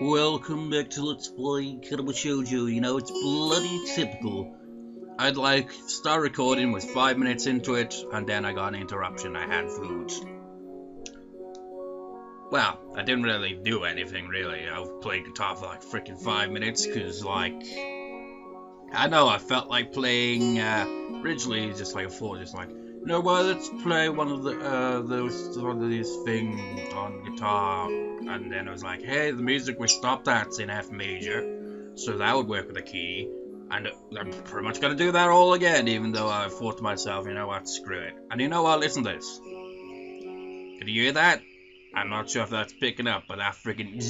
Welcome back to Let's Play Katawa Shoujo. You know, it's bloody typical. I'd start recording, was 5 minutes into it, and then I got an interruption. I had food. Well, I didn't really do anything, really. I played guitar for like freaking 5 minutes, because I know I felt like playing, originally just like a thought, just like, you know what, let's play one of these things on guitar. And then I was like, hey, the music we stopped at's in F major, so that would work with a key. And I'm pretty much gonna do that all again, even though I thought to myself, you know what, screw it. And you know what, listen to this. Can you hear that? I'm not sure if that's picking up, but that freaking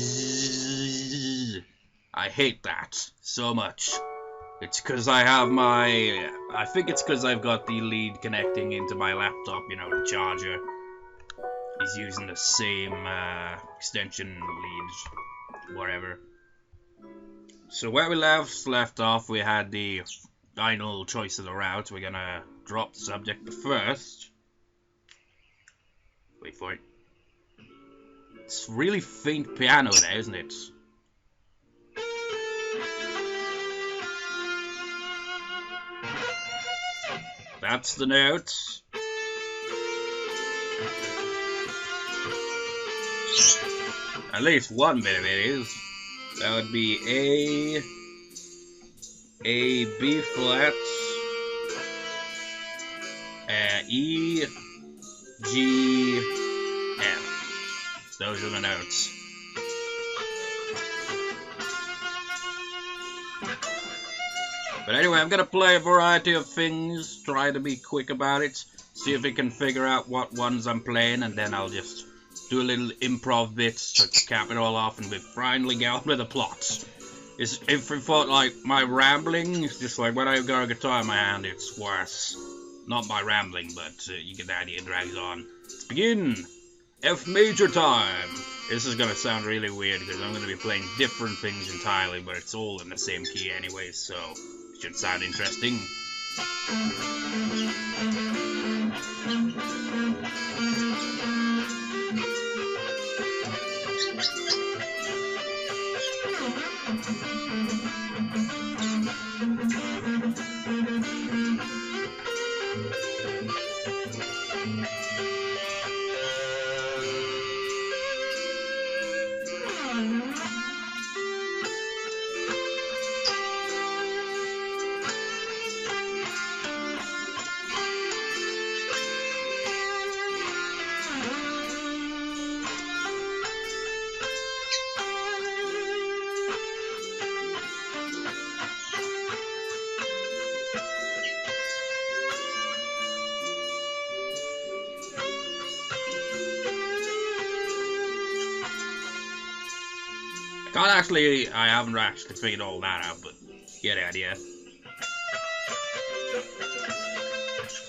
I hate that so much. It's because I have I think it's because I've got the lead connecting into my laptop, you know, the charger. He's using the same extension lead, whatever. So where we left off, we had the final choice of the route. We're gonna drop the subject, but first, wait for it. It's really faint piano there, isn't it? That's the note. At least one bit of it is. That would be A, B flat, E, G, F. Those are the notes. But anyway, I'm gonna play a variety of things, try to be quick about it, see if we can figure out what ones I'm playing, and then I'll just do a little improv bits to cap it all off, and we finally get on with the plot. If we thought like my rambling, it's just like when I got a guitar in my hand, it's worse. Not my rambling, but you get the idea, it drags on. Let's begin! F major time! This is gonna sound really weird because I'm gonna be playing different things entirely, but it's all in the same key anyway, so it should sound interesting. I haven't actually figured all that out, but you get the idea.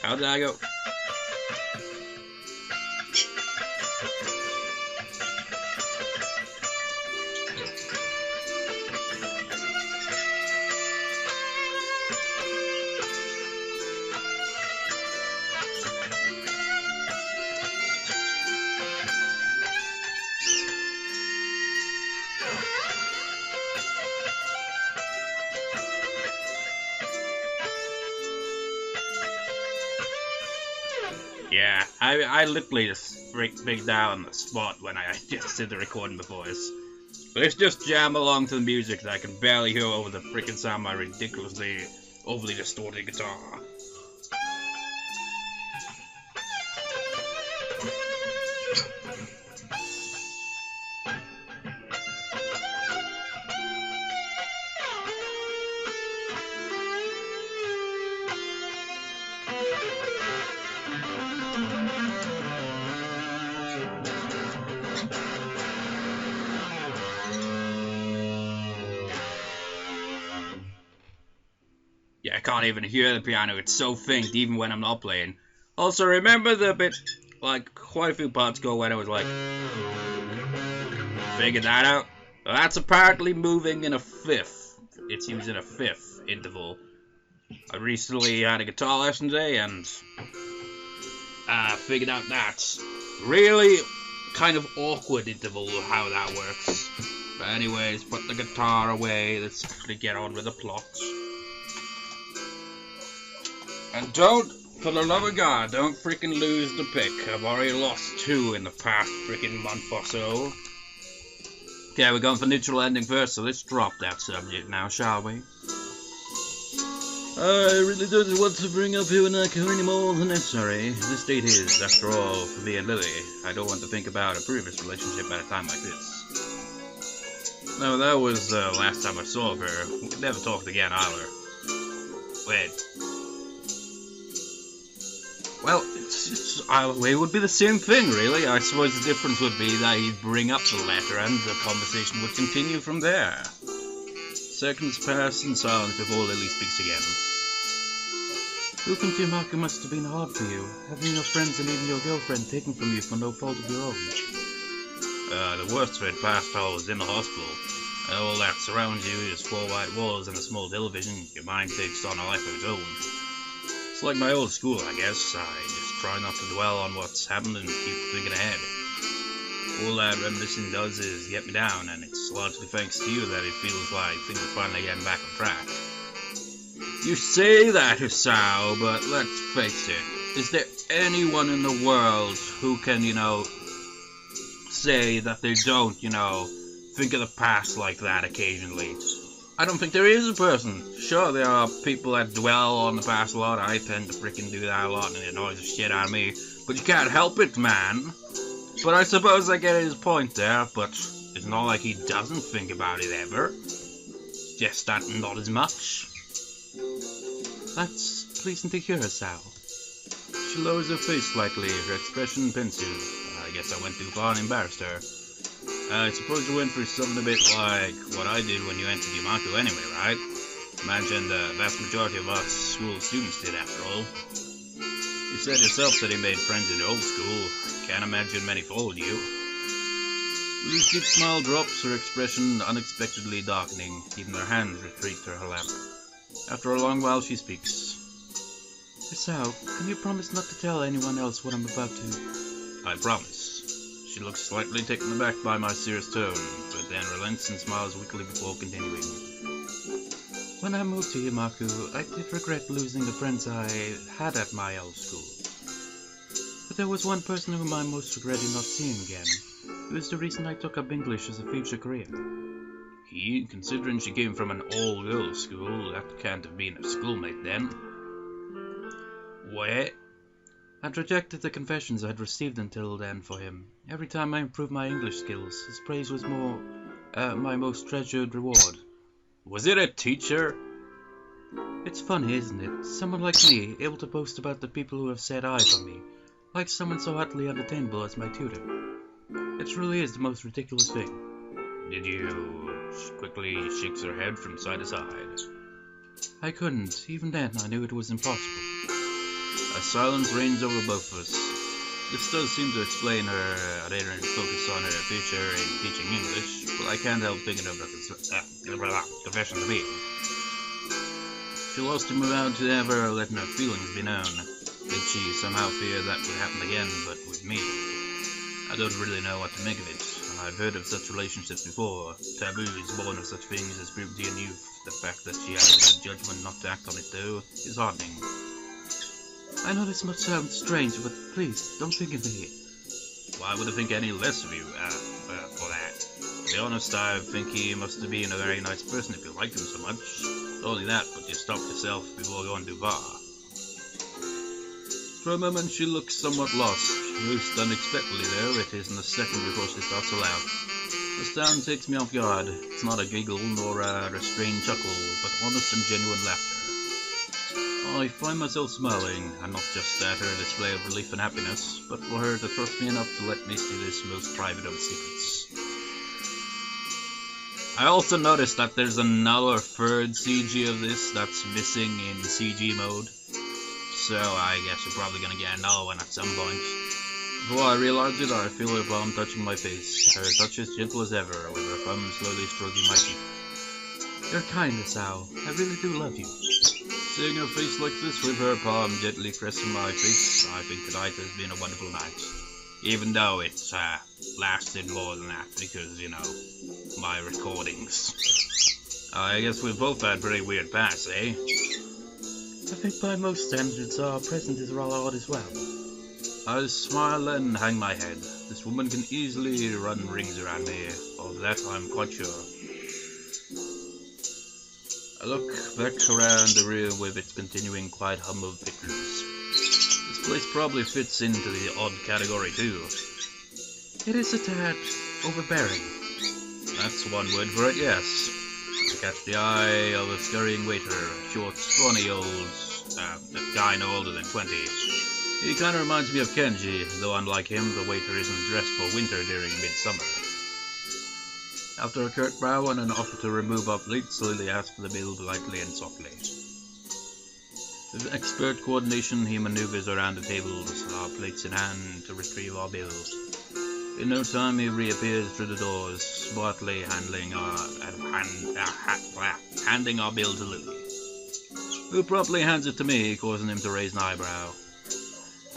How did I go? Yeah, I literally just freaked out on the spot when I just did the recording before this. Let's just jam along to the music that I can barely hear over the freaking sound of my ridiculously overly distorted guitar. Yeah, I can't even hear the piano, it's so faint even when I'm not playing. Also, remember the bit, like, quite a few parts ago when I was like, figured that out? Well, that's apparently moving in a fifth. It's using a fifth interval. I recently had a guitar lesson today and figured out that really kind of awkward interval of how that works. Anyways, put the guitar away. Let's actually get on with the plot. And don't, for the love of God, don't freaking lose the pick. I've already lost 2 in the past freaking month or so. Okay, we're going for neutral ending first, so let's drop that subject now, shall we? I really don't want to bring up Iwanako any more than necessary. This date is, after all, for me and Lilly. I don't want to think about a previous relationship at a time like this. No, that was the last time I saw her. We never talked again either. Wait. Well, it would be the same thing, really. I suppose the difference would be that he'd bring up the letter and the conversation would continue from there. Seconds pass in silence before Lilly speaks again. Moving to Iwanako must have been hard for you, having your friends and even your girlfriend taken from you for no fault of your own. The worst of it past while I was in the hospital. All that surrounds you is 4 white walls and a small television. Your mind takes on a life of its own. It's like my old school, I guess. I just try not to dwell on what's happened and keep thinking ahead. All that reminiscing does is get me down, and it's largely thanks to you that it feels like things are finally getting back on track. You say that, Hisao, but let's face it. Is there anyone in the world who can, say that they don't, think of the past like that occasionally? I don't think there is a person. Sure, there are people that dwell on the past a lot. I tend to freaking do that a lot, and it annoys the shit out of me. But you can't help it, man. But I suppose I get his point there, but it's not like he doesn't think about it ever. Just that not as much. That's pleasing to hear, Hisao. She lowers her face slightly, her expression pensive. I guess I went too far and embarrassed her. I suppose you went through something a bit like what I did when you entered Iwanako anyway, right? Imagine the vast majority of us school students did, after all. You said yourself that he made friends in old school. I can't imagine many followed you. Lily's deep smile drops, her expression unexpectedly darkening. Even her hands retreat to her lap. After a long while, she speaks. Hisao, can you promise not to tell anyone else what I'm about to? I promise. She looks slightly taken aback by my serious tone, but then relents and smiles weakly before continuing. When I moved to Iwanako, I did regret losing the friends I had at my old school. But there was one person whom I most regretted not seeing again. It was the reason I took up English as a future career. Considering she came from an all-girls school, that can't have been a schoolmate then. What? I'd rejected the confessions I'd received until then for him. Every time I improved my English skills, his praise was my most treasured reward. Was it a teacher? It's funny, isn't it? Someone like me, able to boast about the people who have set eyes on me, like someone so utterly unattainable as my tutor. It really is the most ridiculous thing. Did you... She quickly shakes her head from side to side. I couldn't. Even then, I knew it was impossible. A silence reigns over both of us. This does seem to explain her adherent focus on her future in teaching English, but I can't help thinking of the confession to me. She lost him without ever letting her feelings be known. Did she somehow fear that would happen again, but with me? I don't really know what to make of it. I've heard of such relationships before. Taboos born of such things as puberty and youth. The fact that she had the good judgment not to act on it, though, is heartening. I know this must sound strange, but please, don't think of me. Why would I think any less of you, for that? To be honest, I think he must have been a very nice person if you liked him so much. Not only that, but you stopped yourself before going too far. For a moment, she looks somewhat lost. Most unexpectedly, though, it isn't a second before she starts to laugh. The sound takes me off guard. It's not a giggle nor a restrained chuckle, but honest and genuine laughter. I find myself smiling, and not just at her display of relief and happiness, but for her to trust me enough to let me see this most private of secrets. I also noticed that there's another third CG of this that's missing in CG mode, so I guess we're probably gonna get another one at some point. Before I realize it, I feel her palm touching my face, her touch as gentle as ever, with her thumb slowly stroking my cheek. You're kind, Hisao. I really do love you. Seeing her face like this with her palm gently caressing my face, I think tonight has been a wonderful night. Even though it lasted more than that because, you know, my recordings. I guess we both had pretty weird past, eh? I think by most standards our present is rather odd as well. I smile and hang my head. This woman can easily run rings around me. Of that I'm quite sure. I look back around the room with its continuing quite humble pictures. This place probably fits into the odd category too. It is a tad overbearing. That's one word for it, yes. I catch the eye of a scurrying waiter, short, scrawny old, a guy no older than 20. He kinda reminds me of Kenji, though unlike him, the waiter isn't dressed for winter during midsummer. After a curt bow and an offer to remove our plates, Lilly asks for the bill politely and softly. With expert coordination, he maneuvers around the tables, our plates in hand, to retrieve our bills. In no time, he reappears through the doors, smartly handing our bill to Lilly, who promptly hands it to me, causing him to raise an eyebrow.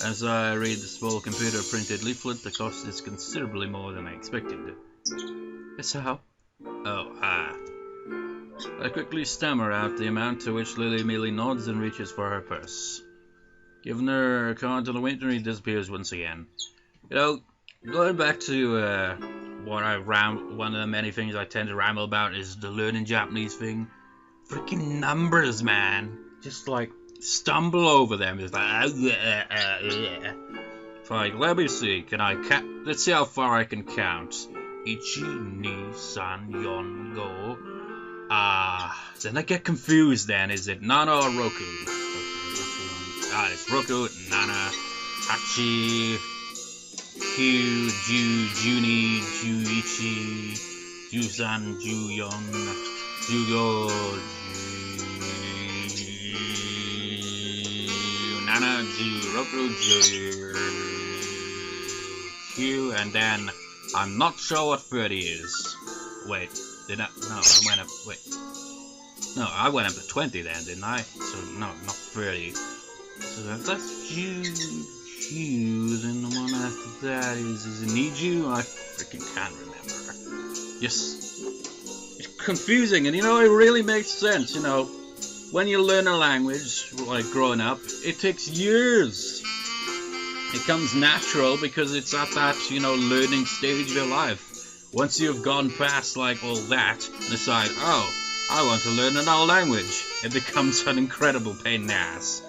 As I read the small computer-printed leaflet, the cost is considerably more than I expected. Hisao? Oh, I quickly stammer out the amount, to which Lilly merely nods and reaches for her purse. Giving her a card to the waiter, he disappears once again. You know, going back to one of the many things I tend to ramble about is the learning Japanese thing. Freaking numbers, man. Just like stumble over them. It's like, It's like, let me see. Let's see how far I can count. Ichi, ni, san, yon, go. Then I get confused. Then is it Nana or Roku? It's Roku, Nana, Hachi, Kyu, Ju, Juni, Juichi, Jusan, Juyon, Jugo, Nana, Ju, Roku, Ju, Q, and then I'm not sure what 30 is. Wait, did I? No, I went up. Wait. No, I went up to 20 then, didn't I? So, no, not 30. So if that's Ju, then the one after that is it Niju? I freaking can't remember. Just, it's confusing, and you know, it really makes sense, you know. When you learn a language, like growing up, it takes years. It comes natural because it's at that, you know, learning stage of your life. Once you've gone past, like, all that, and decide, oh, I want to learn another language, it becomes an incredible pain in the ass.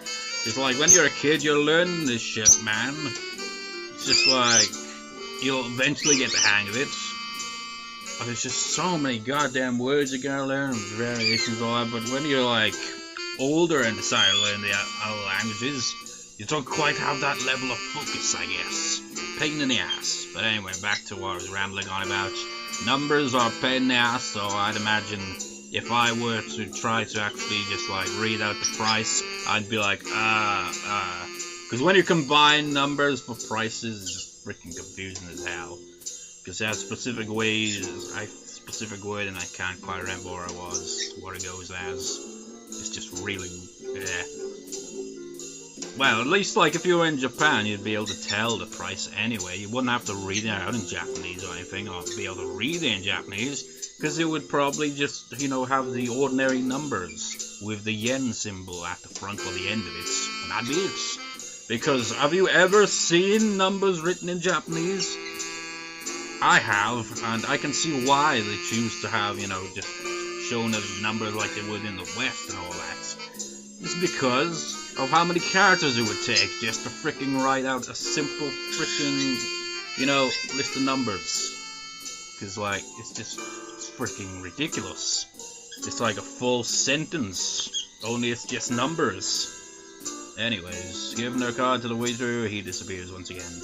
It's like, when you're a kid, you're learning this shit, man. It's just like, you'll eventually get the hang of it. But there's just so many goddamn words you gotta learn, variations, all that, but when you're, like, older and decide to learn the other languages, you don't quite have that level of focus, I guess. Pain in the ass. But anyway, back to what I was rambling on about. Numbers are pain in the ass, so I'd imagine if I were to try to actually just like read out the price, I'd be like, because when you combine numbers for prices, it's just freaking confusing as hell. Because there's specific ways, specific word, and I can't quite remember where it goes as. It's just really, Well, at least, like, if you were in Japan, you'd be able to tell the price anyway. You wouldn't have to read it out in Japanese or anything, or be able to read it in Japanese, because it would probably just, you know, have the ordinary numbers with the yen symbol at the front or the end of it, and that'd be it. Because, have you ever seen numbers written in Japanese? I have, and I can see why they choose to have, you know, just shown as numbers like they would in the West and all that. It's because of how many characters it would take just to fricking write out a simple fricking, you know, list of numbers. Because, like, it's fricking ridiculous. It's like a full sentence, only it's just numbers. Anyways, giving her card to the waiter, he disappears once again.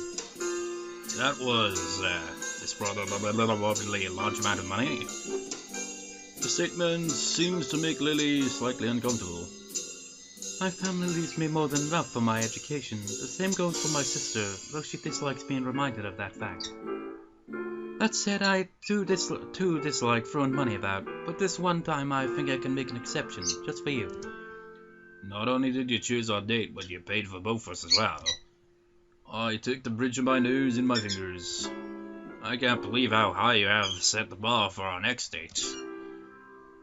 That was, this probably a large amount of money. The statement seems to make Lilly slightly uncomfortable. My family leaves me more than enough for my education. The same goes for my sister, though she dislikes being reminded of that fact. That said, I too dislike throwing money about, but this one time I think I can make an exception, just for you. Not only did you choose our date, but you paid for both of us as well. I take the bridge of my nose in my fingers. I can't believe how high you have set the bar for our next date.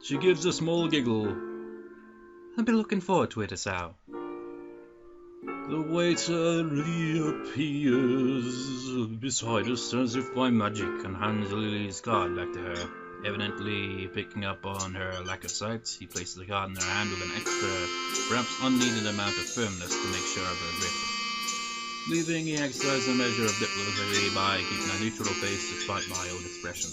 She gives a small giggle. I'll be looking forward to it, Hisao. The waiter reappears beside us as if by magic and hands Lily's card back to her. Evidently picking up on her lack of sight, he places the card in her hand with an extra, perhaps unneeded amount of firmness to make sure of her grip. Leaving, he exercises a measure of diplomacy by keeping a neutral face despite my old expression.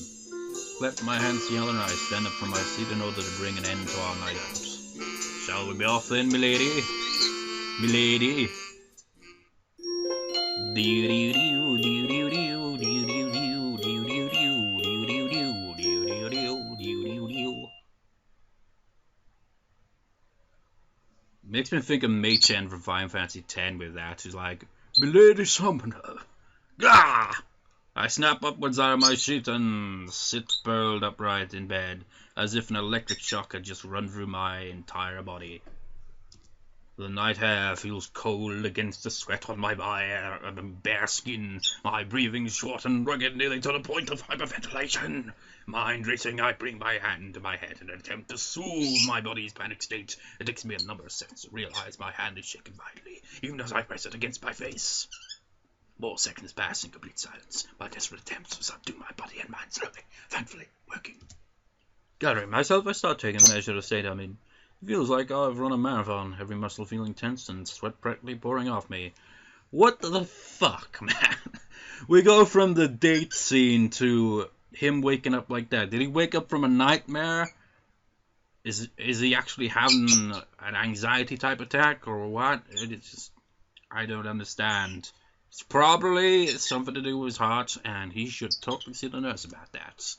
Clap my hands together and I stand up from my seat in order to bring an end to our night out. Shall we be off then, milady? Milady? Makes me think of Mei-Chen from Final Fantasy X with that. She's like, Milady Summoner. Gah! I snap upwards out of my sheet and sit curled upright in bed, as if an electric shock had just run through my entire body. The night air feels cold against the sweat on my bare skin, my breathing short and rugged nearly to the point of hyperventilation. Mind racing, I bring my hand to my head in an attempt to soothe my body's panic state. It takes me a number of seconds to realize my hand is shaking violently, even as I press it against my face. More seconds pass in complete silence, my desperate attempts to subdue my body and mind slowly, thankfully, working. Gathering myself, I start taking measure of the state I'm in. It feels like I've run a marathon, every muscle feeling tense and sweat practically pouring off me. What the fuck, man? We go from the date scene to him waking up like that. Did he wake up from a nightmare? Is he actually having an anxiety type attack or what? It's just, I don't understand. It's probably something to do with his heart, and he should talk to the nurse about that.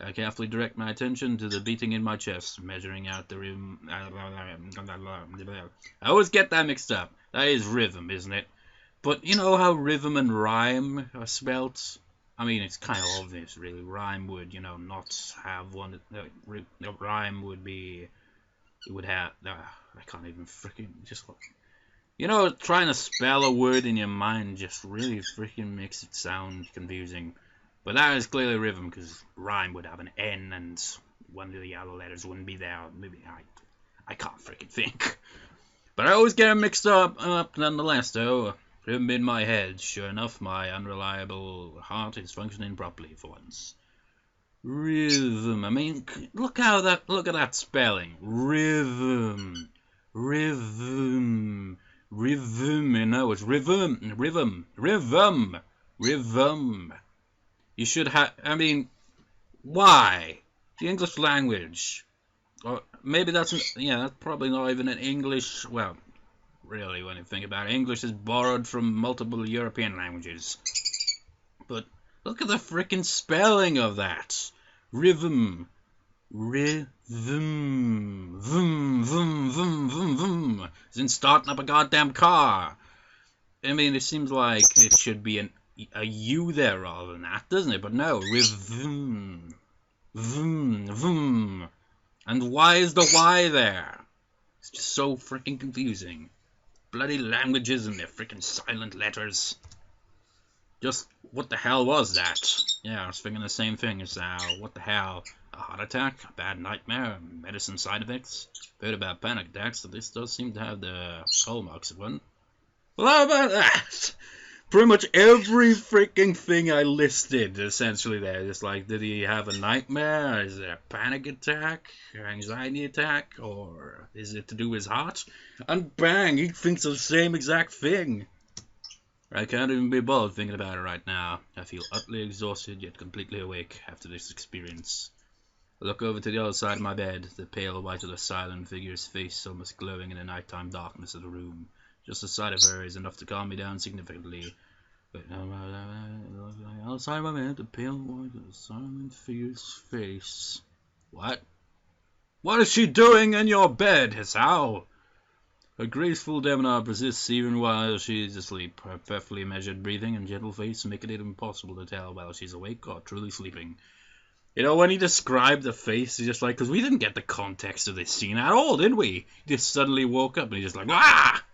I carefully direct my attention to the beating in my chest, measuring out the rhythm. I always get that mixed up. That is rhythm, isn't it? But you know how rhythm and rhyme are spelt? I mean, it's kind of obvious, really. Rhyme would, not have one. Rhyme would be. It would have. I can't even freaking just. Trying to spell a word in your mind just really freaking makes it sound confusing. But that is clearly rhythm, because rhyme would have an N and one of the other letters wouldn't be there. Maybe I can't freaking think. But I always get them mixed up nonetheless, though. Rhythm in my head. Sure enough, my unreliable heart is functioning properly for once. Rhythm. I mean, look at that spelling. Rhythm. Rhythm. Rhythm. It's rhythm. Rhythm. Rhythm. Rhythm. You should have, why? The English language. Or maybe that's probably not even an English, well, really, when you think about it, English is borrowed from multiple European languages. But look at the frickin' spelling of that. Rhythm. Rhythm. Vum, vum, vum, vum, vum. It's in starting up a goddamn car. I mean, it seems like it should be a U there rather than that, doesn't it? But no, rhythm. Vum, vum. And why is the Y there? It's just so freaking confusing. Bloody languages and their freaking silent letters. Just, what the hell was that? Yeah, I was thinking the same thing as what the hell? A heart attack? A bad nightmare? Medicine side effects? Heard about panic attacks, so this does seem to have the hallmarks of one. Well, how about that? Pretty much every freaking thing I listed, essentially there. Just like, did he have a nightmare? Is it a panic attack? Or anxiety attack? Or is it to do with his heart? And bang, he thinks of the same exact thing. I can't even be bothered thinking about it right now. I feel utterly exhausted, yet completely awake after this experience. I look over to the other side of my bed, the pale white of the silent figure's face almost glowing in the nighttime darkness of the room. Just the sight of her is enough to calm me down significantly. But outside my bed, the pale white of the silent figure's face. What? What is she doing in your bed, Hisao? Her graceful demeanor persists even while she is asleep. Her perfectly measured breathing and gentle face make it impossible to tell whether she's awake or truly sleeping. When he described the face, he's just like, because we didn't get the context of this scene at all, did we? He just suddenly woke up and he's just like, ah!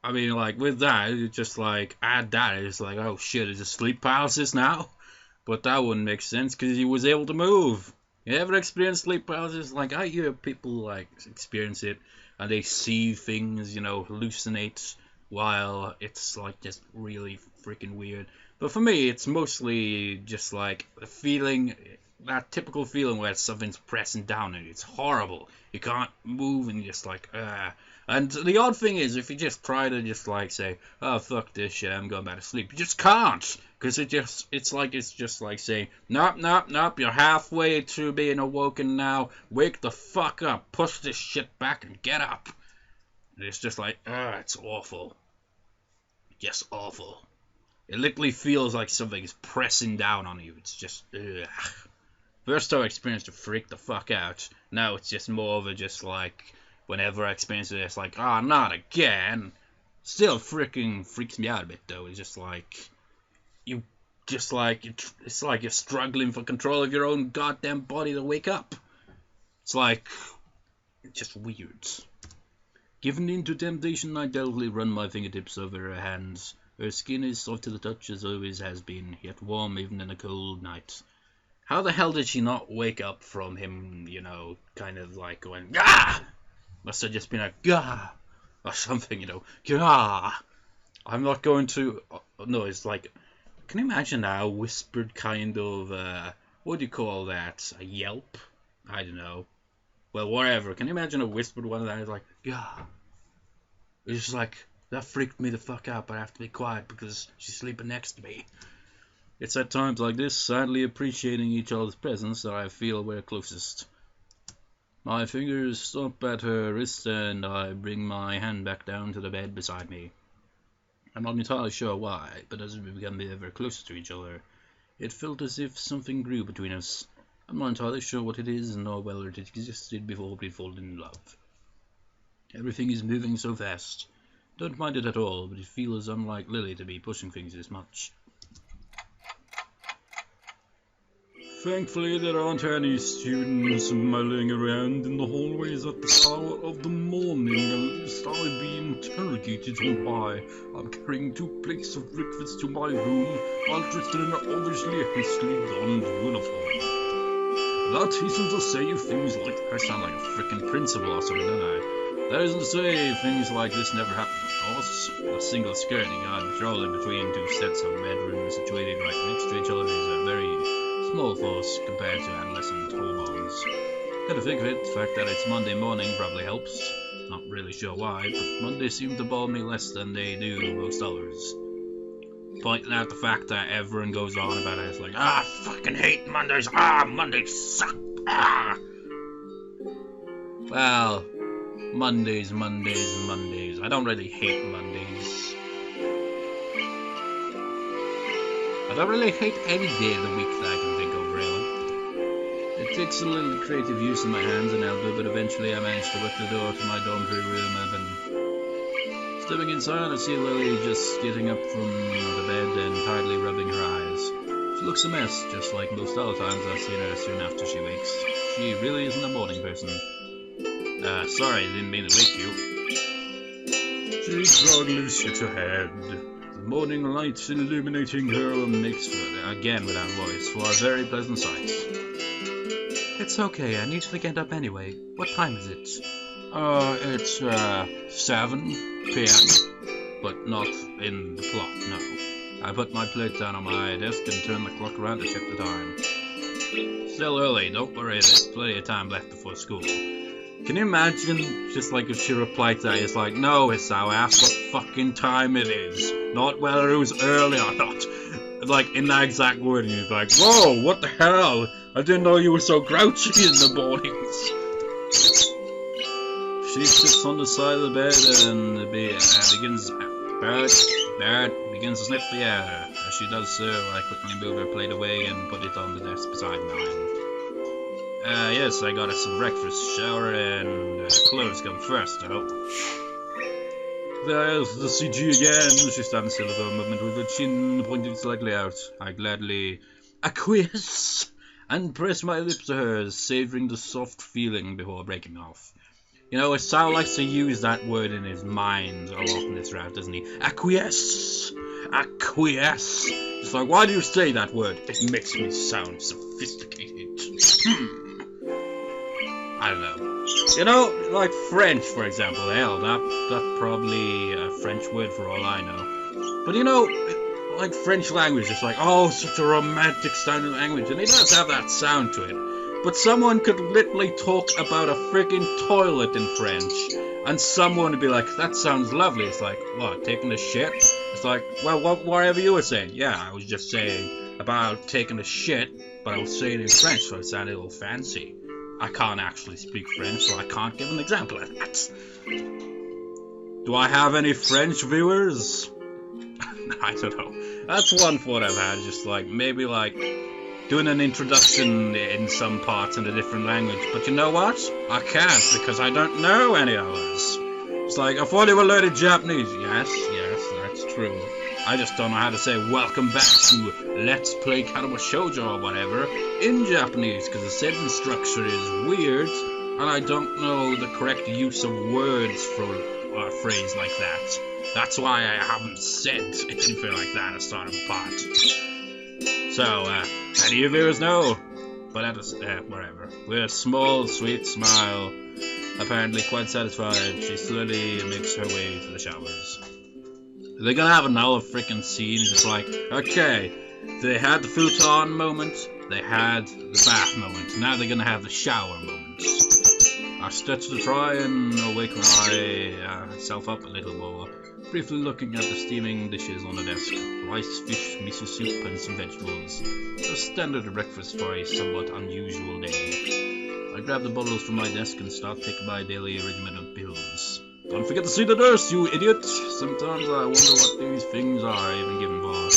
I mean, like, with that, you just, like, add that, it's like, oh shit, is it sleep paralysis now? But that wouldn't make sense, because he was able to move. You ever experienced sleep paralysis? Like, I hear people, like, experience it, and they see things, you know, hallucinate, while it's, like, just really freaking weird. But for me, it's mostly just, like, a feeling, that typical feeling where something's pressing down on you. It's horrible. You can't move, and you're just like, And the odd thing is, if you just try to just like say, oh fuck this shit, I'm going back to sleep, you just can't, because it's just like saying, nope, you're halfway to being awoken now, wake the fuck up, push this shit back and get up. And it's just like, it's awful, just awful. It literally feels like something is pressing down on you. It's just, ugh. First time I experienced it, freaked the fuck out. Now it's just more of a just like, whenever I experience it, it's like, not again. Still freaking freaks me out a bit though. It's just like, it's like you're struggling for control of your own goddamn body to wake up. It's like, just weird. Given into temptation, I delicately run my fingertips over her hands. Her skin is soft to the touch as always has been, yet warm even in a cold night. How the hell did she not wake up from him, you know, kind of like going, Gah! Must have just been a Gah! Or something, you know, Gah! I'm not going to, no, it's like, can you imagine a whispered kind of, what do you call that, a yelp? I don't know. Well, whatever, can you imagine a whispered one of that? It's like, Gah! It's just like, that freaked me the fuck out, but I have to be quiet because she's sleeping next to me. It's at times like this, sadly appreciating each other's presence, that I feel we're closest. My fingers stop at her wrist and I bring my hand back down to the bed beside me. I'm not entirely sure why, but as we become ever closer to each other, it felt as if something grew between us. I'm not entirely sure what it is, nor whether it existed before we fallen in love. Everything is moving so fast. Don't mind it at all, but it feels unlike Lilly to be pushing things this much. Thankfully, there aren't any students milling around in the hallways at the hour of the morning, lest I be interrogated on why I'm carrying 2 plates of breakfast to my room while dressed in an obviously hastily donned uniform. That isn't to say things like I sound like a frickin' principal or something, don't I? That isn't to say things like this never happen, of course. A single security guard patrolling between 2 sets of bedrooms situated right next to each other is a very small force compared to adolescent hormones. Come to think of it, the fact that it's Monday morning probably helps. Not really sure why, but Mondays seem to bother me less than they do most others. Pointing out the fact that everyone goes on about it, it's like, I fucking hate Mondays, Mondays suck, Well, Mondays. I don't really hate Mondays. I don't really hate any day of the week that I can think of, really. It takes a little creative use in my hands and elbow, but eventually I manage to work the door to my dormitory room open. Stepping inside, I see Lilly just getting up from the bed and tidily rubbing her eyes. She looks a mess, just like most other times I've seen her soon after she wakes. She really isn't a morning person. Sorry, I didn't mean to wake you. She proudly shook her head. The morning light illuminating her makes for, again without voice, for a very pleasant sight. It's okay, I need to get up anyway. What time is it? It's 7 p.m., but not in the clock, no. I put my plate down on my desk and turn the clock around to check the time. Still early, don't worry, there's plenty of time left before school. Can you imagine, just like if she replied to that, it's like, no, Hisao, ask what fucking time it is, not whether it was early or not. Like, in that exact wording, it's like, whoa, what the hell? I didn't know you were so grouchy in the mornings. She sits on the side of the bed and begins to sniff the air. As she does so, I quickly move her plate away and put it on the desk beside mine. Yes, I got us some breakfast, shower, and clothes come first, I hope. There's the CG again. She stands still for a moment with her chin pointed slightly out. I gladly acquiesce and press my lips to hers, savouring the soft feeling before breaking off. You know, Hisao likes to use that word in his mind a lot in this route, doesn't he? Acquiesce! Acquiesce! It's like, why do you say that word? It makes me sound sophisticated. I don't know. You know, like French, for example. Hell, that's probably a French word for all I know. But you know, like French language, it's like, oh, such a romantic sounding language. And it does have that sound to it. But someone could literally talk about a freaking toilet in French. And someone would be like, that sounds lovely. It's like, what, taking a shit? It's like, well, whatever you were saying. Yeah, I was just saying about taking a shit, but I was saying it in French, so it sounded a little fancy. I can't actually speak French, so I can't give an example of that. Do I have any French viewers? I don't know. That's one thought I've had, just like, maybe like, doing an introduction in some parts in a different language. But you know what? I can't, because I don't know any others. It's like, I thought you were learning Japanese. Yes, that's true. I just don't know how to say welcome back to Let's Play Katawa Shoujo or whatever in Japanese, because the sentence structure is weird, and I don't know the correct use of words for a phrase like that. That's why I haven't said anything like that at the start of the part. So, how do you viewers know? But at whatever. With a small, sweet smile, apparently quite satisfied, she slowly makes her way to the showers. They're gonna have another freaking scene, just like, okay, they had the futon moment, they had the bath moment, now they're gonna have the shower moment. I stretched to try and awaken myself up a little more, briefly looking at the steaming dishes on the desk. Rice, fish, miso soup, and some vegetables. A standard breakfast for a somewhat unusual day. I grab the bottles from my desk and start taking my daily regimen of pills. Don't forget to see the nurse, you idiot! Sometimes I wonder what these things are even given for.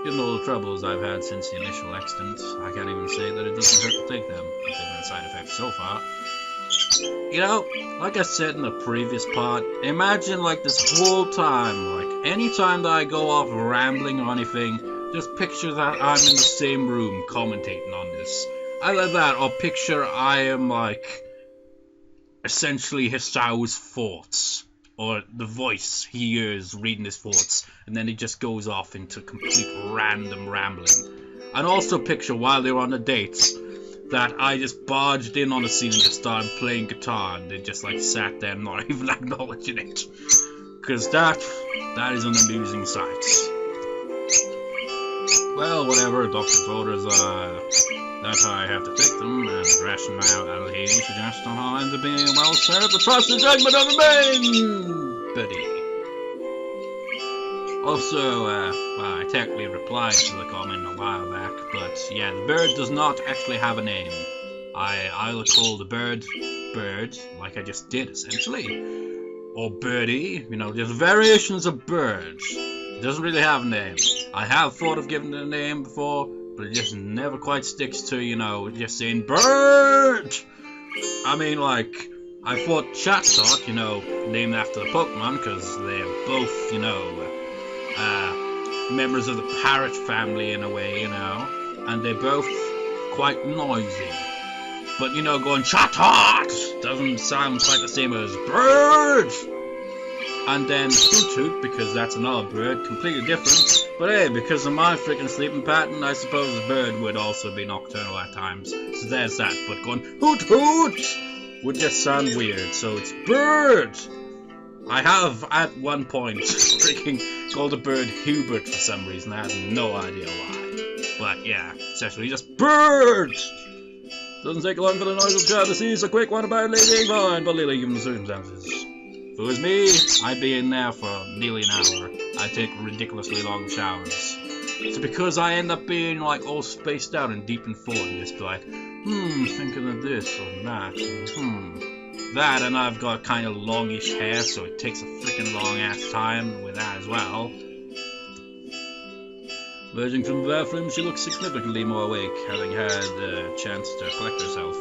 Given all the troubles I've had since the initial accident, I can't even say that it doesn't hurt to take them. I've had side effects so far. You know, like I said in the previous part, imagine like this whole time, like any time that I go off rambling or anything, just picture that I'm in the same room commentating on this. Either that, or picture I am like essentially Hisao's thoughts, or the voice he hears reading his thoughts, and then he just goes off into complete random rambling. And also picture while they were on a date, that I just barged in on the scene and just started playing guitar, and they just like sat there not even acknowledging it. Because that is an amusing sight. Well, whatever, doctor's orders that I have to take them, and rationale he suggests on how I'm to be well served the trust and judgment of the main Betty. Also, well, I technically replied to the comment a while back, but yeah, the bird does not actually have a name. I will call the bird, like I just did, essentially. Or birdie, you know, there's variations of birds. It doesn't really have a name. I have thought of giving it a name before, but it just never quite sticks to, you know, just saying bird! I mean, like, I thought Chatot, you know, named after the Pokemon, because they're both, you know, members of the parrot family in a way, you know, and they're both quite noisy. But, you know, going Chatot doesn't sound quite the same as bird! And then Hoot, because that's another bird, completely different. But hey, because of my freaking sleeping pattern, I suppose the bird would also be nocturnal at times. So there's that. But going Hoot Hoot would just sound weird. So it's bird. I have at one point freaking called a bird Hubert for some reason. I have no idea why. But yeah, essentially just bird. Doesn't take long for the noise of child to seize a quick one about Lady Fine, but Lilly given the circumstances. If it was me, I'd be in there for nearly an hour. I take ridiculously long showers. It's because I end up being like all spaced out and deep in thought and just be like, thinking of this or that, that, and I've got kind of longish hair, so it takes a freaking long ass time with that as well. Emerging from the bathroom, she looks significantly more awake, having had a chance to collect herself.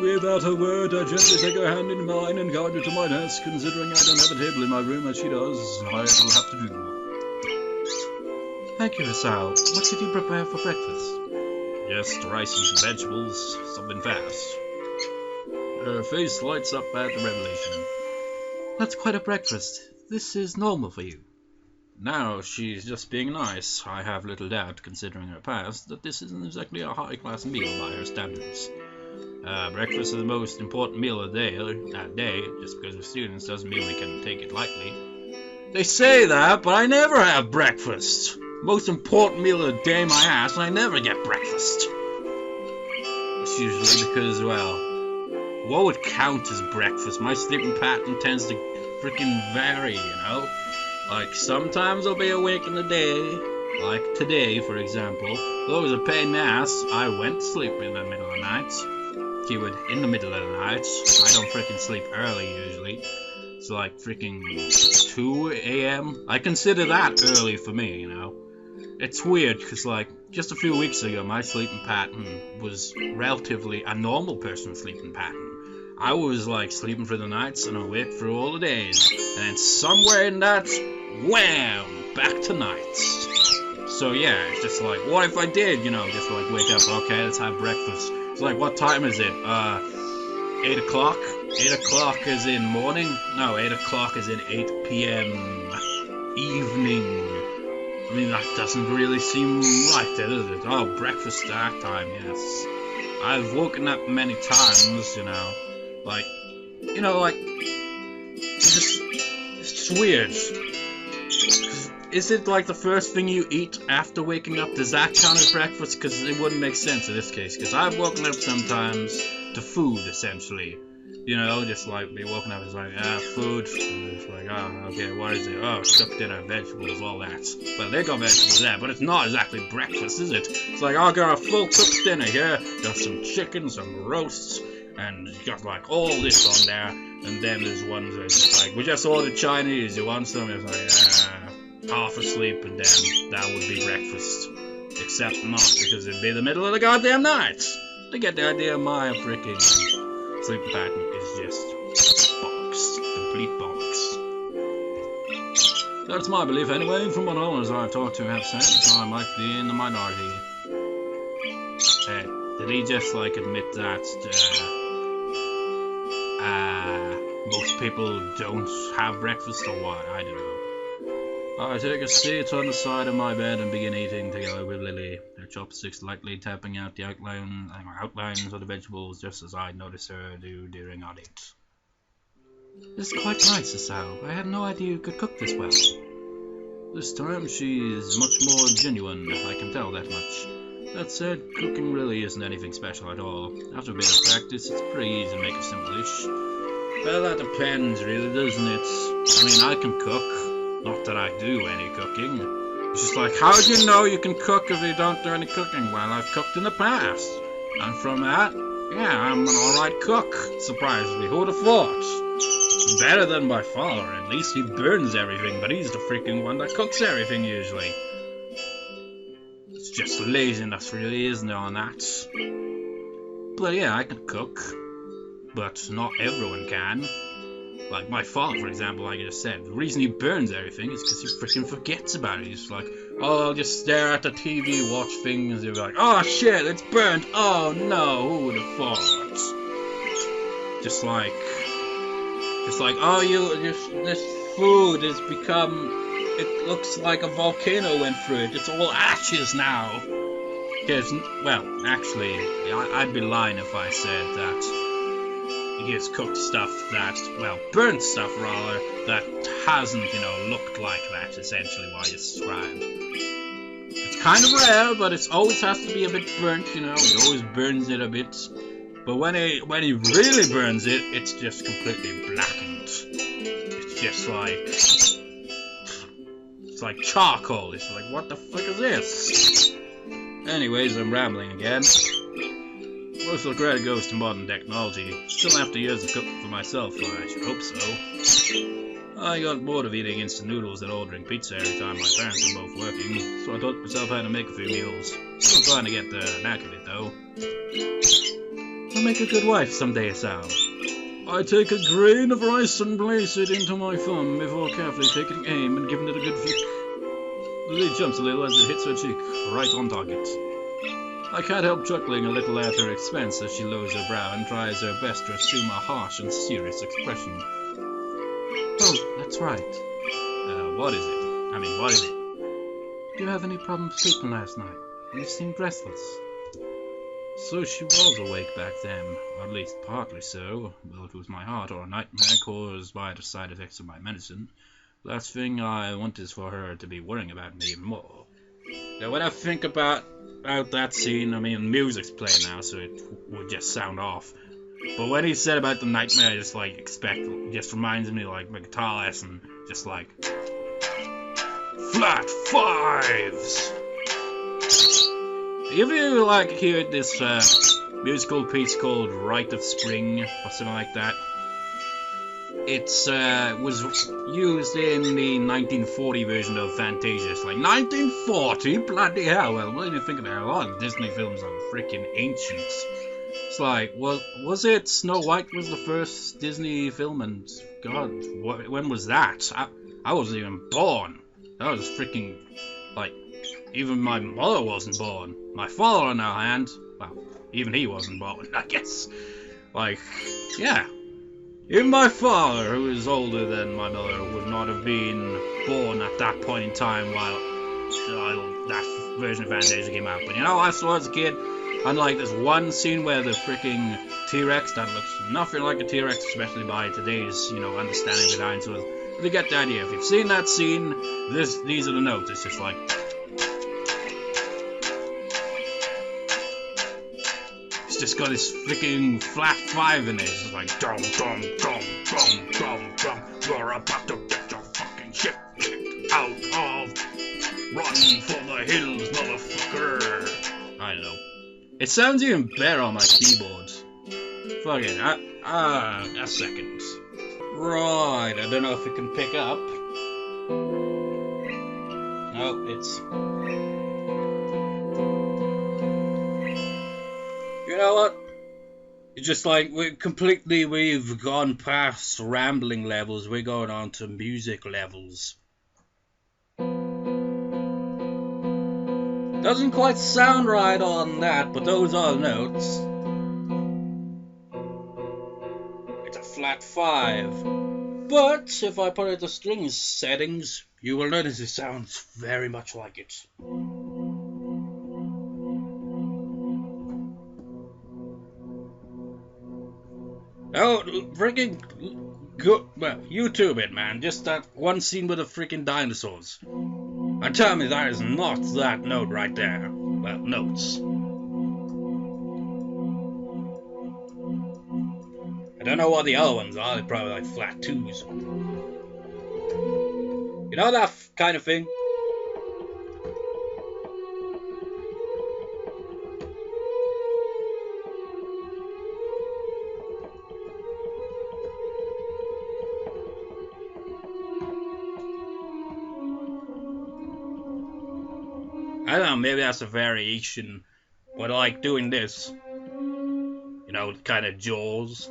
Without a word, I gently take her hand in mine and guide her to my desk. Considering I don't have a table in my room as she does, I will have to do. Thank you, Hisao. What did you prepare for breakfast? Just rice and some vegetables, something fast. Her face lights up at the revelation. That's quite a breakfast. This is normal for you. Now she's just being nice. I have little doubt, considering her past, that this isn't exactly a high-class meal by her standards. Breakfast is the most important meal of that day. Just because we're students doesn't mean we can take it lightly. They say that, but I never have breakfast. Most important meal of the day, my ass, and I never get breakfast. It's usually because, well, what would count as breakfast? My sleeping pattern tends to freaking vary, you know? Like, sometimes I'll be awake in the day, like today, for example. Though it was a pain in the ass, I went to sleep in the middle of the night. Keyword, in the middle of the night. I don't freaking sleep early, usually. It's like freaking 2 a.m. I consider that early for me, you know? It's weird, because, like, just a few weeks ago, my sleeping pattern was relatively a normal person's sleeping pattern. I was, like, sleeping for the nights and awake for all the days. And then somewhere in that, wham! Back to nights. So, yeah, it's just like, what if I did, you know, just, like, wake up, okay, let's have breakfast. It's like, what time is it? 8 o'clock? 8 o'clock is in morning? No, 8 o'clock is in 8 p.m. evening. I mean, that doesn't really seem right, does it? Oh, breakfast start time, yes. I've woken up many times, you know. Like, you know, like, it's weird. Is it like the first thing you eat after waking up? Does that count as breakfast? Because it wouldn't make sense in this case. Because I've woken up sometimes to food, essentially. You know, just like be woken up, it's like, food. And it's like, oh, okay, what is it? Oh, cooked dinner, vegetables, all that. Well, they got vegetables there, but it's not exactly breakfast, is it? It's like, I got a full cooked dinner here. Got some chicken, some roasts, and you got like all this on there. And then there's ones that's like, we just ordered Chinese, you want some? It's like, half asleep, and then that would be breakfast. Except not, because it'd be the middle of the goddamn night. They get the idea of my freaking sleeping pattern is just bollocks. Complete bollocks. That's my belief anyway, from what others I've talked to have said, so I might be in the minority. Did he just like admit that most people don't have breakfast or what? I don't know. I take a seat on the side of my bed and begin eating together with Lilly, her chopsticks lightly tapping out the outlines of the vegetables, just as I noticed her do during our date. This is quite nice, Hisao. I had no idea you could cook this well. This time she is much more genuine, I can tell that much. That said, cooking really isn't anything special at all. After a bit of practice, it's pretty easy to make a simple dish. Well, that depends, really, doesn't it? I mean, I can cook. Not that I do any cooking. It's just like, how do you know you can cook if you don't do any cooking? Well, I've cooked in the past. And from that, yeah, I'm an alright cook. Surprisingly, who would have thought? Better than my father, at least he burns everything, but he's the freaking one that cooks everything usually. It's just laziness, really, isn't it, on that? But yeah, I can cook. But not everyone can. Like my father, for example, like I just said, the reason he burns everything is because he freaking forgets about it. He's like, oh, I'll just stare at the TV, watch things, and he'll be like, oh shit, it's burnt, oh no, who would have thought? Just like, oh, this food has become, it looks like a volcano went through it, it's all ashes now. Because, well, actually, I'd be lying if I said that he has cooked stuff that, well, burnt stuff rather, that hasn't, you know, looked like that, essentially, what you described. It's kind of rare, but it always has to be a bit burnt, you know, he always burns it a bit. But when he really burns it, it's just completely blackened. It's just like, it's like charcoal, it's like, what the fuck is this? Anyways, I'm rambling again. Most of the credit goes to modern technology. Still after years of cooking for myself, I should hope so. I got bored of eating instant noodles and ordering pizza every time my parents were both working, so I taught myself how to make a few meals. Still trying to get the knack of it, though. I'll make a good wife someday, Hisao. I take a grain of rice and place it into my thumb before carefully taking aim and giving it a good flick. The lead jumps a little as it hits her cheek, right on target. I can't help chuckling a little at her expense as she lowers her brow and tries her best to assume a harsh and serious expression. Oh, that's right. What is it? I mean, what is it? Do you have any problem sleeping last night? You seemed restless. So she was awake back then, or at least partly so. Well, it was my heart or a nightmare caused by the side effects of my medicine. Last thing I want is for her to be worrying about me even more. Now, when I think about that scene, I mean, music's playing now, so it would just sound off. But when he said about the nightmare, I just like just reminds me like my guitar lesson, just like flat fives. If you like hear this musical piece called Rite of Spring or something like that, it was used in the 1940 version of Fantasia. It's like 1940, bloody hell! Well, when you think about it, a lot of Disney films are freaking ancient. It's like, well, was it Snow White was the first Disney film? And God, when was that? I wasn't even born. That was freaking like. Even my mother wasn't born. My father, on the other hand, well, even he wasn't born, I guess. Like, yeah. Even my father, who is older than my mother, would not have been born at that point in time while that version of Fantasia came out. But you know, I saw as a kid, unlike this one scene where the freaking T-Rex, that looks nothing like a T-Rex, especially by today's, understanding of dinosaurs. But you get the idea. If you've seen that scene, these are the notes. It's just like... just got this freaking flat five in it. It's just like dum dum dum dum dum dum. You're about to get your fucking shit kicked out of. Run for the hills, motherfucker. I don't know. It sounds even better on my keyboard. Fuck it. A second. Right. I don't know if it can pick up. No, it's. You know what? It's just like we've gone past rambling levels. We're going on to music levels. Doesn't quite sound right on that, but those are the notes. It's a flat 5. But if I put it to strings settings, you will notice it sounds very much like it. Oh, freaking go! Well, YouTube it, man. Just that one scene with the freaking dinosaurs. And tell me that is not that note right there. Well, notes. I don't know what the other ones are. They're probably like flat 2s. You know that kind of thing? I don't know, maybe that's a variation, but I like doing this. You know, kind of Jaws.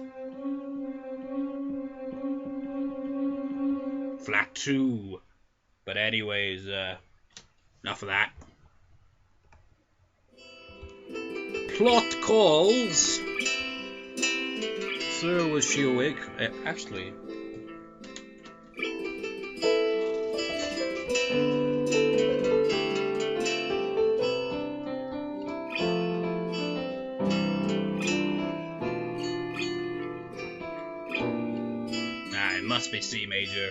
Flat 2. But anyways, enough of that. Plot calls. So was she awake? Actually... must be C major.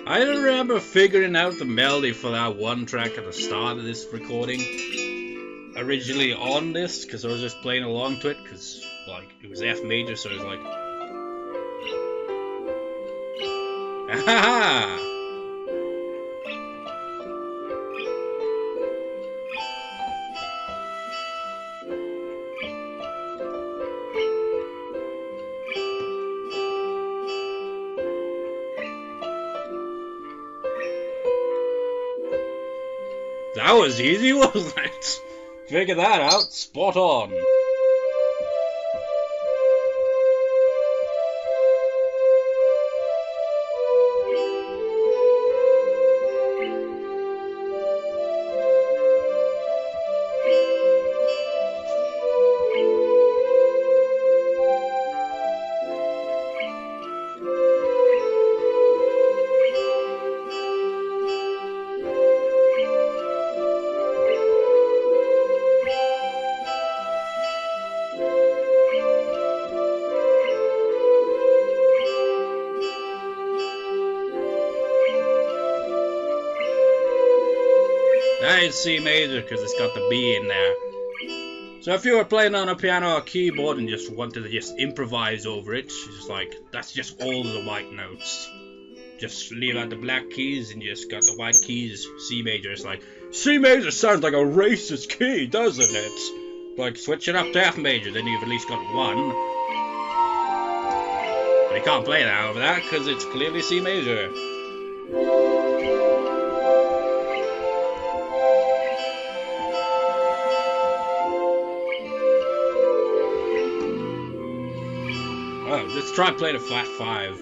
I don't remember figuring out the melody for that one track at the start of this recording. Originally on this, because I was just playing along to it, because like it was F major, so it was like, ah. That was easy, wasn't it? Figure that out. Spot on. That is C major because it's got the B in there. So if you were playing on a piano or keyboard and just wanted to just improvise over it, it's just like, that's just all the white notes. Just leave out the black keys and just got the white keys. C major. It's like, C major sounds like a racist key, doesn't it? Like, switch it up to F major, then you've at least got one. But you can't play that over that because it's clearly C major. Oh, let's try playing a flat 5.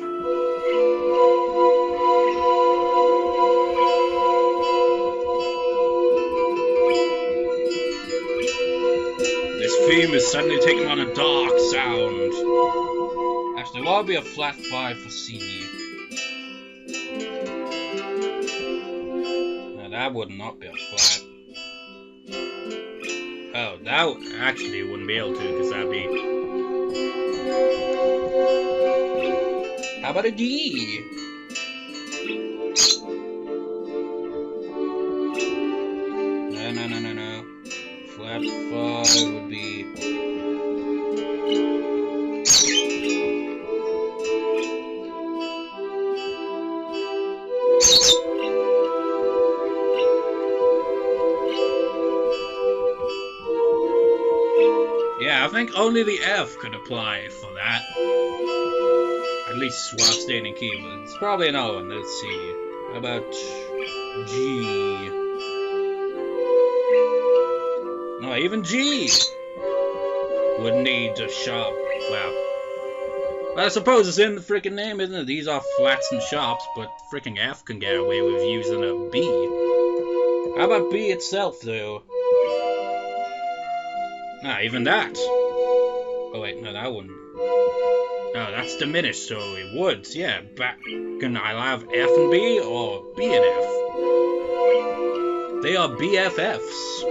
This theme is suddenly taking on a dark sound. Actually, what would be a flat 5 for C? No, that would not be a flat. Oh, that actually wouldn't be able to, because that'd be... How about a D? No. Flat 5 would be... Yeah, I think only the F could apply for that. At least while staying in key, but it's probably another one. Let's see. How about G? No, even G would need a sharp. Well, I suppose it's in the freaking name, isn't it? These are flats and sharps, but freaking F can get away with using a B. How about B itself, though? Nah, even that. Oh wait, no, that wouldn't. No, that's diminished, so it would. Yeah, but can I have F and B or B and F? They are BFFs.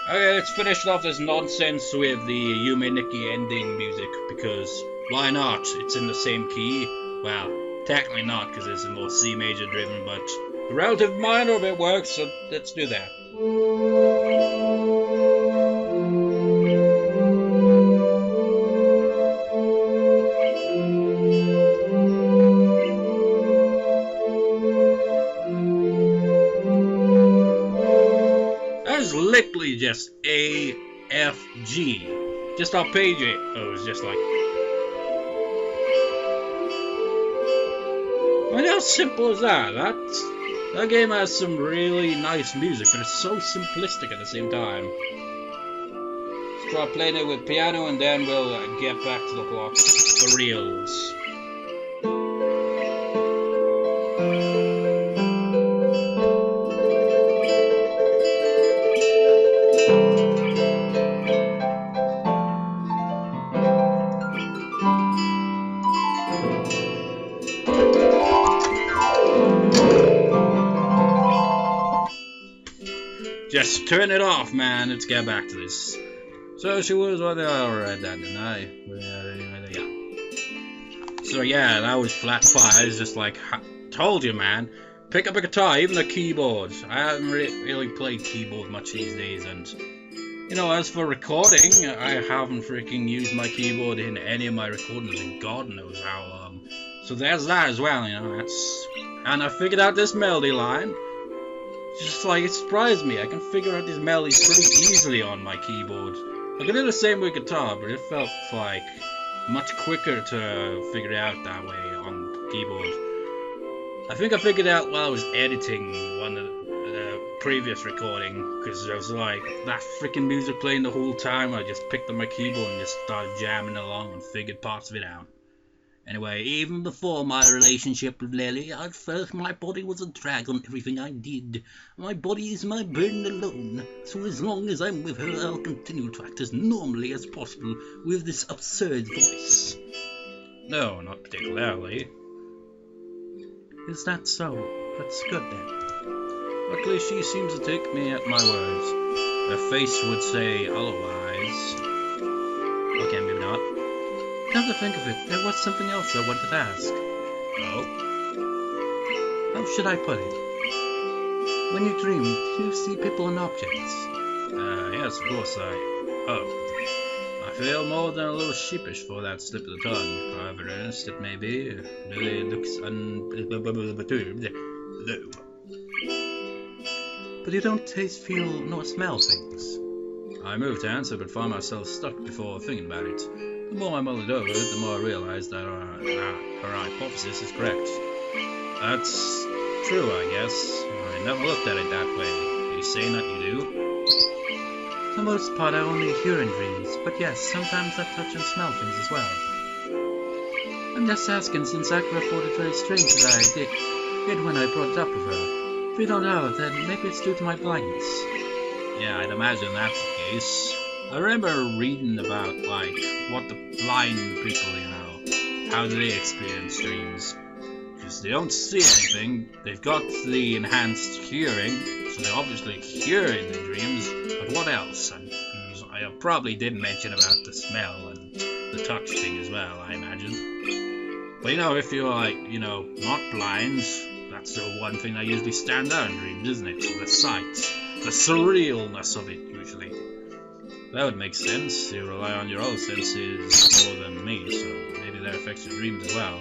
Okay, let's finish off this nonsense with the Yume Nikki ending music, because why not? It's in the same key. Well, technically not, because it's more C major driven, but the relative minor of it works, so let's do that. That's literally just A, F, G. Just arpeggio it. Oh, it's just like... I mean, how simple is that? That game has some really nice music, but it's so simplistic at the same time. Let's try playing it with piano, and then we'll get back to the plot for reals. Just turn it off, man. Let's get back to this. So she was what they already done, and yeah. So yeah, that was flat 5. It's just like, told you, man. Pick up a guitar, even a keyboard. I haven't really played keyboard much these days, and you know, as for recording, I haven't freaking used my keyboard in any of my recordings in God knows how long. So there's that as well, you know. And I figured out this melody line. Just like, it surprised me. I can figure out these melodies pretty easily on my keyboard. I can do the same with guitar, but it felt like much quicker to figure it out that way on the keyboard. I think I figured out while I was editing one of the previous recording, because there was like that freaking music playing the whole time. I just picked up my keyboard and just started jamming along and figured parts of it out. Anyway, even before my relationship with Lilly, I felt my body was a drag on everything I did. My body is my burden alone, so as long as I'm with her, I'll continue to act as normally as possible with this absurd voice. No, not particularly. Is that so? That's good then. Luckily, she seems to take me at my words. Her face would say otherwise. Okay, maybe not. Come Come to think of it, there was something else I wanted to ask. Oh? How should I put it? When you dream, do you see people and objects? Yes, of course I feel more than a little sheepish for that slip of the tongue, however earnest it may be. It really looks But you don't taste, feel, nor smell things. I moved to answer, but found myself stuck before thinking about it. The more I mulled it over, the more I realized that her hypothesis is correct. That's true, I guess. I never looked at it that way. Are you saying that you do? For the most part, I only hear in dreams, but yes, sometimes I touch and smell things as well. I'm just asking, since Sakura thought it very strange that I did when I brought it up with her. If you don't know, then maybe it's due to my blindness. Yeah, I'd imagine that's the case. I remember reading about, like, what the blind people, how do they experience dreams? Because they don't see anything, they've got the enhanced hearing, so they're obviously hearing the dreams, but what else? And I probably did mention about the smell and the touch thing as well, I imagine. But if you're not blind, that's the one thing that usually stands out in dreams, isn't it? The sight, the surrealness of it, usually. That would make sense. You rely on your other senses more than me, so maybe that affects your dreams as well.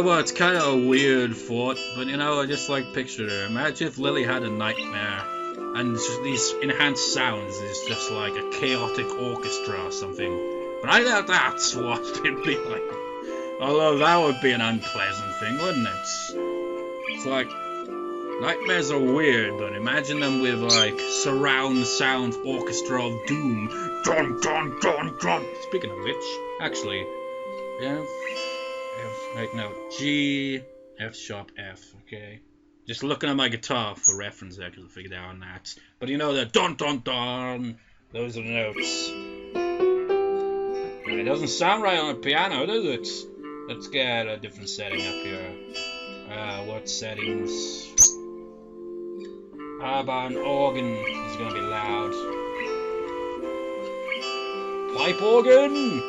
Well, it's kind of a weird thought, but I just picture her. Imagine if Lilly had a nightmare, and these enhanced sounds is just like a chaotic orchestra or something. But I doubt that's what it'd be like. Although that would be an unpleasant thing, wouldn't it? It's like, nightmares are weird, but imagine them with surround sound orchestra of doom. Dun dun dun dun. Speaking of which, actually, G, F sharp, F, okay? Just looking at my guitar for reference there, because I figured out on that. But the dun dun dun, those are the notes. It doesn't sound right on a piano, does it? Let's get a different setting up here. What settings? How about an organ? Is gonna be loud. Pipe organ!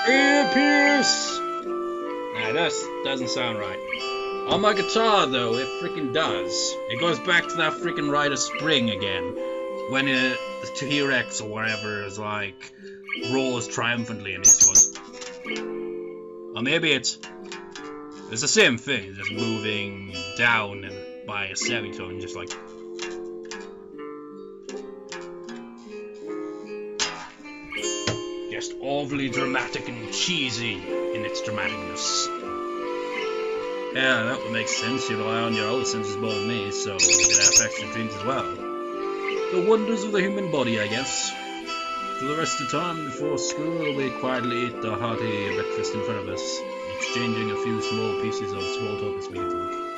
Earpiece! Nah, that doesn't sound right. On my guitar, though, it freaking does. It goes back to that freaking Rite of Spring again. When the T-Rex or whatever is roars triumphantly and it goes. Or maybe it's the same thing, just moving down and by a semitone, just just overly dramatic and cheesy in its dramaticness. Yeah, that would make sense. You rely on your other senses more than me, so maybe that affects your dreams as well. The wonders of the human body, I guess. For the rest of the time before school, we quietly eat a hearty breakfast in front of us, exchanging a few small pieces of small talk as we eat them.